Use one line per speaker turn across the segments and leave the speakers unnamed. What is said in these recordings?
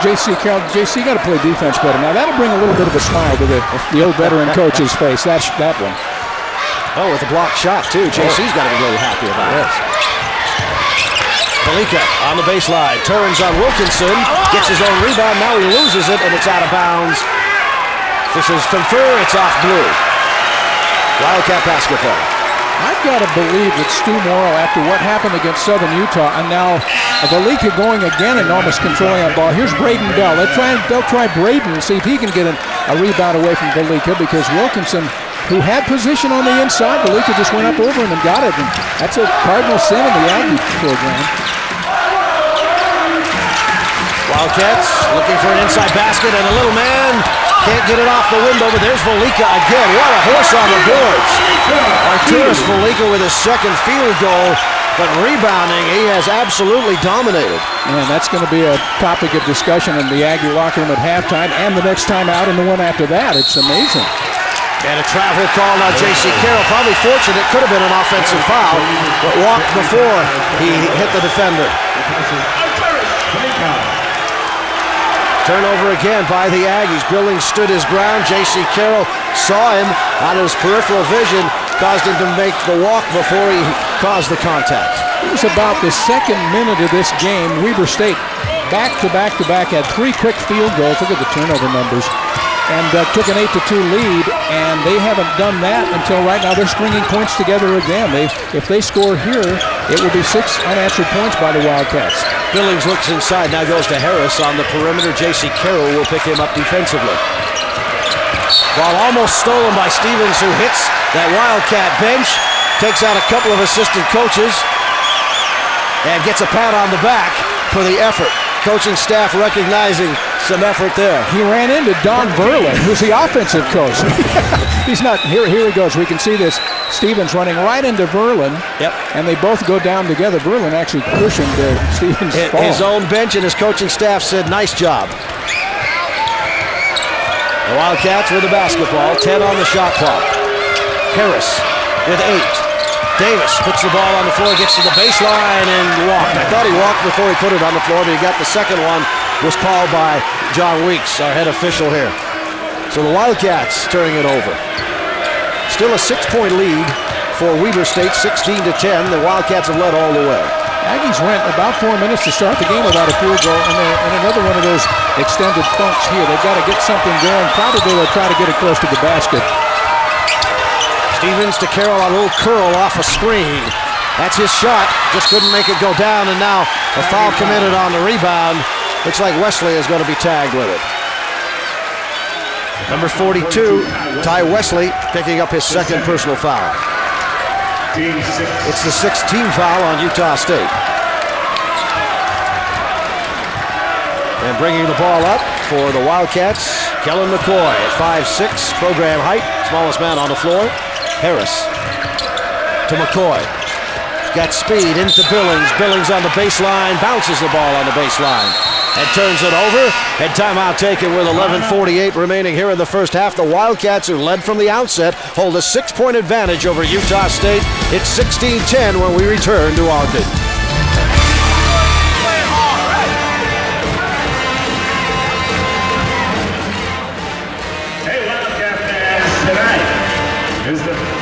J.C. Carroll. J.C. got to play defense better. Now, that'll bring a little bit of a smile to the old veteran coach's face. That's that one.
Oh, with a blocked shot, too. J.C.'s got to be really happy about this. A.Valeika on the baseline. Turns on Wilkinson. Gets his own rebound. Now he loses it, and it's out of bounds. Officials confer. It's off blue. Wildcat basketball.
I've got to believe that Stu Morrill, after what happened against Southern Utah, and now A.Valeika going again and almost controlling that ball. Here's Braden Bell. They'll try Braden and see if he can get a rebound away from A.Valeika, because Wilkinson, who had position on the inside, A.Valeika just went up over him and got it. And that's a cardinal sin in the Aggie program.
Wildcats looking for an inside basket, and a little man can't get it off the window, but there's A.Valeika again. What a horse on the boards. Arturas A.Valeika with his second field goal, but rebounding, he has absolutely dominated.
Man, that's going to be a topic of discussion in the Aggie locker room at halftime and the next time out and the one after that. It's amazing.
And a travel call now. J.C. Carroll probably fortunate. It could have been an offensive foul, but walked before he hit the defender. Turnover again by the Aggies. Billings stood his ground. J.C. Carroll saw him on his peripheral vision, caused him to make the walk before he caused the contact.
It was about the second minute of this game. Weber State back to back had 3 quick field goals. Look at the turnover numbers. And took an 8-2 lead, and they haven't done that until right now. They're stringing points together again. If they score here, it will be 6 unanswered points by the Wildcats.
Billings looks inside, now goes to Harris on the perimeter. J.C. Carroll will pick him up defensively. Ball almost stolen by Stevens, who hits that Wildcat bench, takes out a couple of assistant coaches, and gets a pat on the back for the effort. Coaching staff recognizing some effort there.
He ran into Don Verlin, who's the offensive coach. He's not, here he goes. We can see this. Stevens running right into Verlin.
Yep.
And they both go down together. Verlin actually cushioned Stevens' fall.
His own bench and his coaching staff said, nice job. The Wildcats with the basketball, 10 on the shot clock. Harris with 8. Davis puts the ball on the floor, gets to the baseline, and walked. I thought he walked before he put it on the floor, but he got the second one, was called by John Weeks, our head official here. So the Wildcats turning it over. Still a 6-point lead for Weber State, 16-10. The Wildcats have led all the way.
Aggies went about 4 minutes to start the game without a field goal, and another one of those extended funks here. They've got to get something going. Probably they'll try to get it close to the basket.
Stevens to Carroll on a little curl off a screen. That's his shot. Just couldn't make it go down, and now a foul committed on the rebound. Looks like Wesley is going to be tagged with it. Number 42, Ty Wesley, picking up his second personal foul. It's the 16th foul on Utah State. And bringing the ball up for the Wildcats, Kellen McCoy at 5'6", program height, smallest man on the floor. Harris to McCoy. Got speed into Billings. Billings on the baseline, bounces the ball on the baseline and turns it over. And timeout taken with 11:48 remaining here in the first half. The Wildcats, who led from the outset, hold a 6-point advantage over Utah State. It's 16-10 when we return to Ogden.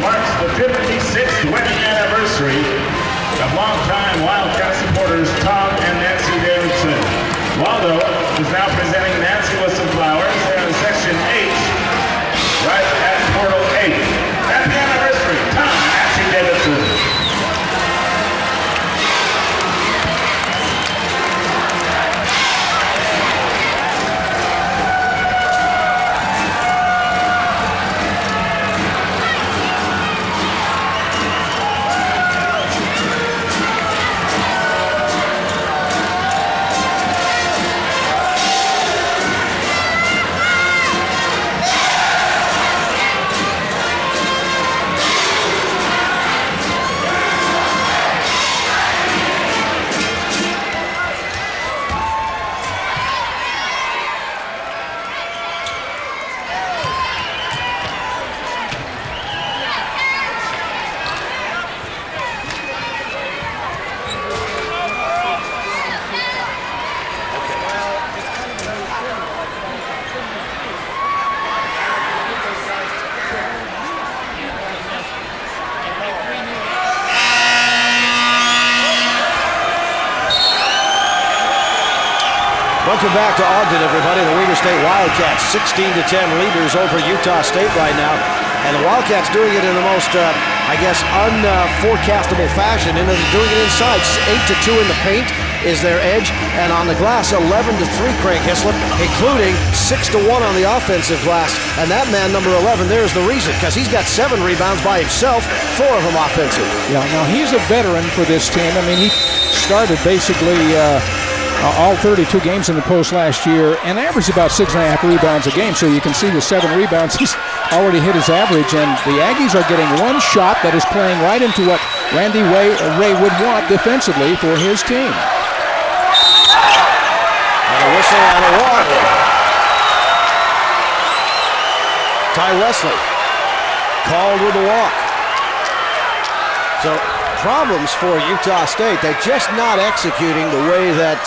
Marks the 56th wedding anniversary of longtime Wildcat supporters Tom and Nancy Davidson. Waldo is now presenting Nancy with some flowers. They're in section H, right at portal 8. Happy anniversary, Tom and Nancy Davidson.
Welcome back to Ogden, everybody. The Weber State Wildcats, 16-10 leaders over Utah State right now. And the Wildcats doing it in the most, unforecastable fashion. And they're doing it inside. 8-2 in the paint is their edge. And on the glass, 11-3, Craig Hislop, including 6-1 on the offensive glass. And that man, number 11, there's the reason, because he's got 7 rebounds by himself, 4 of them offensive.
Yeah, now he's a veteran for this team. I mean, he started basically all 32 games in the post last year and averaged about 6.5 rebounds a game. So you can see the 7 rebounds, he's already hit his average. And the Aggies are getting one shot that is playing right into what Randy Ray would want defensively for his team.
And a whistle and a walk. Ty Wesley called with a walk. So problems for Utah State. They're just not executing the way that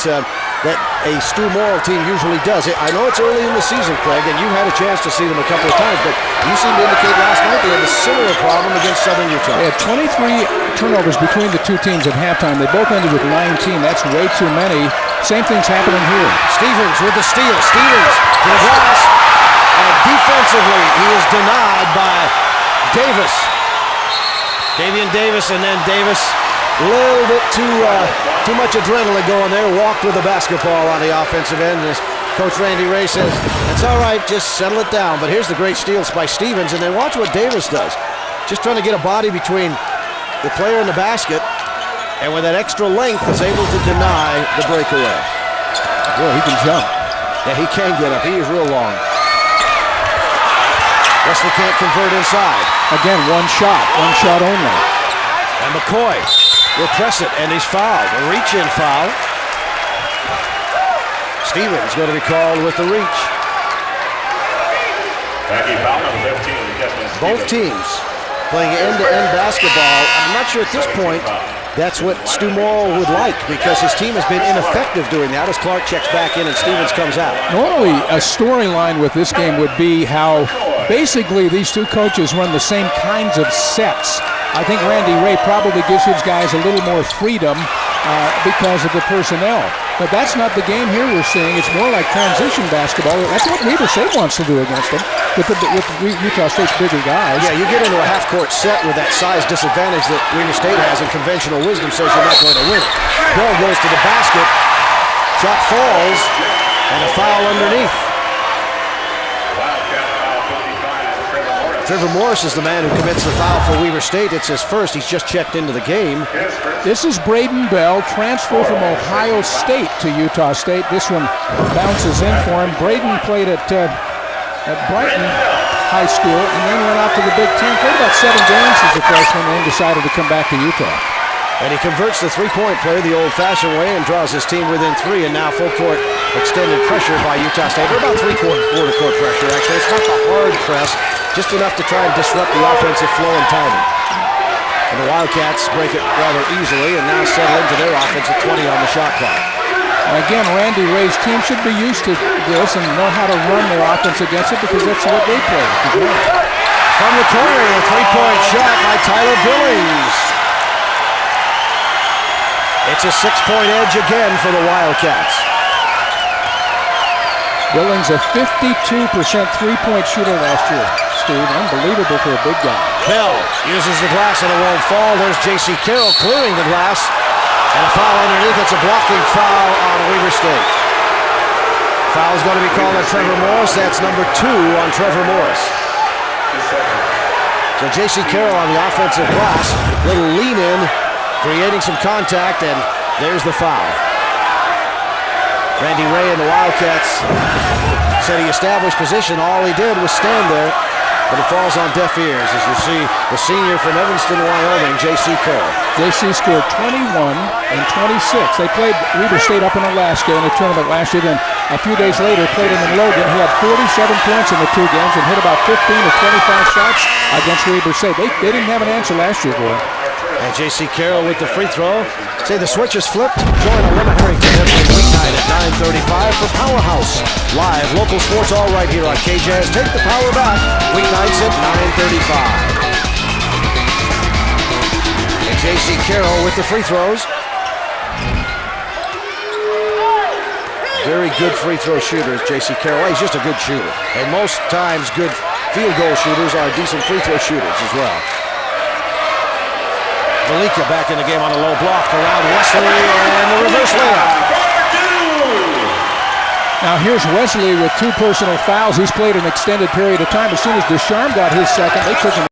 a Stu Morrill team usually does. I know it's early in the season, Craig, and you had a chance to see them a couple of times, but you seemed to indicate last night they had a similar problem against Southern Utah.
They had 23 turnovers between the two teams at halftime. They both ended with 19. That's way too many. Same thing's happening here.
Stevens with the steal. Stevens to the glass. And defensively, he is denied by Davis. Davian Davis, and then Davis, a little bit too much adrenaline going there. Walked with the basketball on the offensive end. As Coach Randy Ray says, it's all right, just settle it down. But here's the great steal by Stevens, and then watch what Davis does. Just trying to get a body between the player and the basket, and with that extra length is able to deny the breakaway.
Boy, he can jump.
Yeah, he can get up. He is real long. Wesley can't convert inside.
Again, one shot only.
And McCoy will press it, and he's fouled. A reach-in foul. Stevens going to be called with the reach. Both teams playing end-to-end basketball. I'm not sure at this point that's what Stu Morrill would like, because his team has been ineffective doing that as Clark checks back in and Stevens comes out.
Normally, a storyline with this game would be how basically these two coaches run the same kinds of sets. I think Randy Ray probably gives his guys a little more freedom because of the personnel. But that's not the game here we're seeing. It's more like transition basketball. That's what Weber State wants to do against them with Utah State's bigger guys.
Yeah, you get into a half-court set with that size disadvantage that Weber State has, and conventional wisdom says you're not going to win. Ball goes to the basket. Shot falls, and a foul underneath. Trevor Morris is the man who commits the foul for Weber State. It's his first. He's just checked into the game.
This is Braden Bell, transfer from Ohio State to Utah State. This one bounces in for him. Braden played at Brighton High School and then went out to the Big Ten. Played about 7 games as a freshman and then decided to come back to Utah.
And he converts the three-point play the old-fashioned way and draws his team within 3, and now full-court extended pressure by Utah State. Or about three-quarter court pressure, actually. It's not the hard press, just enough to try and disrupt the offensive flow and timing. And the Wildcats break it rather easily and now settle into their offense at 20 on the shot clock.
And again, Randy Ray's team should be used to this and know how to run their offense against it, because that's what they play.
From the corner, a three-point shot by Tyler Billings. It's a 6-point edge again for the Wildcats.
Billings, a 52% three-point shooter last year, Steve. Unbelievable for a big guy.
Bell uses the glass and it won't fall. There's J.C. Carroll clearing the glass. And a foul underneath. It's a blocking foul on Weber State. Foul is going to be called on Trevor Morris. That's number 2 on Trevor Morris. So J.C. Carroll on the offensive glass. Little lean in, creating some contact, and there's the foul. Randy Ray and the Wildcats said he established position. All he did was stand there, but it falls on deaf ears, as you see the senior from Evanston, Wyoming, J.C. Carroll.
J.C. scored 21 and 26. They played Weber State up in Alaska in the tournament last year. Then a few days later, played him in Logan. He had 47 points in the 2 games and hit about 15 to 25 shots against Weber State. They didn't have an answer last year for him.
And J.C. Carroll with the free throw. Say the switch is flipped. Join Alema Harrington every weeknight at 9:35 for Powerhouse. Live local sports all right here on KJazz. Take the power back. Weeknights at 9:35. And J.C. Carroll with the free throws. Very good free throw shooter, J.C. Carroll. He's just a good shooter. And most times, good field goal shooters are decent free throw shooters as well. A.Valeika back in the game on a low block around Wesley and the reverse layup.
Now here's Wesley with 2 personal fouls. He's played an extended period of time. As soon as Ducharme got his second, they took him